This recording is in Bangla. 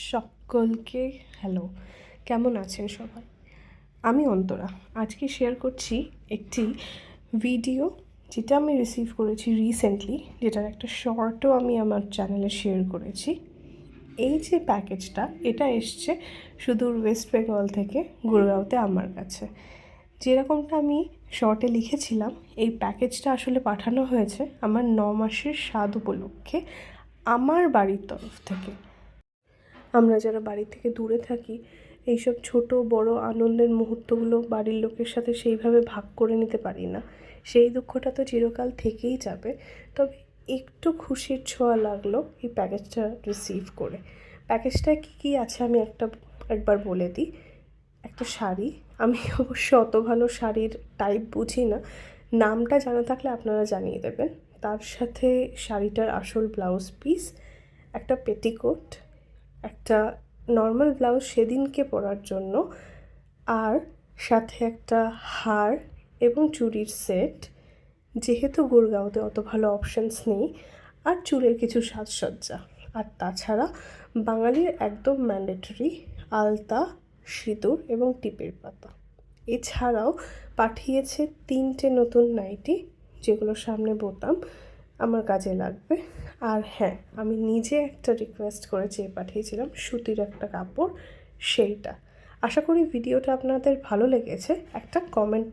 সকলকে হ্যালো, কেমন আছেন সবাই? আমি অন্তরা। আজকে শেয়ার করছি একটি ভিডিও যেটা আমি রিসিভ করেছি রিসেন্টলি, যেটার একটা শর্টও আমি আমার চ্যানেলে শেয়ার করেছি। এই যে প্যাকেজটা, এটা এসছে সুদূর ওয়েস্ট বেঙ্গল থেকে গুড়গাঁওতে আমার কাছে। যেরকমটা আমি শর্টে লিখেছিলাম, এই প্যাকেজটা আসলে পাঠানো হয়েছে আমার 9 মাসের স্বাদ উপলক্ষে আমার বাড়ির তরফ থেকে। আমরা যারা বাড়ি থেকে দূরে থাকি, এইসব ছোট বড় আনন্দের মুহূর্তগুলো বাড়ির লোকের সাথে সেইভাবে ভাগ করে নিতে পারি না। সেই দুঃখটা তো চিরকাল থেকেই যাবে। তবে একটু খুশির ছোঁয়া লাগলো এই প্যাকেজটা রিসিভ করে। প্যাকেজটায় কী কী আছে আমি একবার বলে দিই। একটা শাড়ি, আমি অবশ্য অত ভালো শাড়ির টাইপ বুঝি না, নামটা জানা থাকলে আপনারা জানিয়ে দেবেন। তার সাথে শাড়িটার আসল ব্লাউজ পিস, একটা পেটিকোট, একটা নর্মাল ব্লাউজ সেদিনকে পরার জন্য, আর সাথে একটা হার এবং চুড়ির সেট, যেহেতু গুড়গাঁওতে অত ভালো অপশানস নেই, আর চুলের কিছু সাজসজ্জা। আর তাছাড়া বাঙালির একদম ম্যান্ডেটরি আলতা, সিঁদুর এবং টিপের পাতা। এছাড়াও পাঠিয়েছে 3টে নতুন নাইটি, যেগুলো সামনে বোতাম আমার কাজে লাগবে। আর হ্যাঁ, আমি নিজে একটা রিকোয়েস্ট করে চেয়ে পাঠিয়েছিলাম সুতির একটা কাপড়, সেইটা। আশা করি ভিডিওটা আপনাদের ভালো লেগেছে। একটা কমেন্ট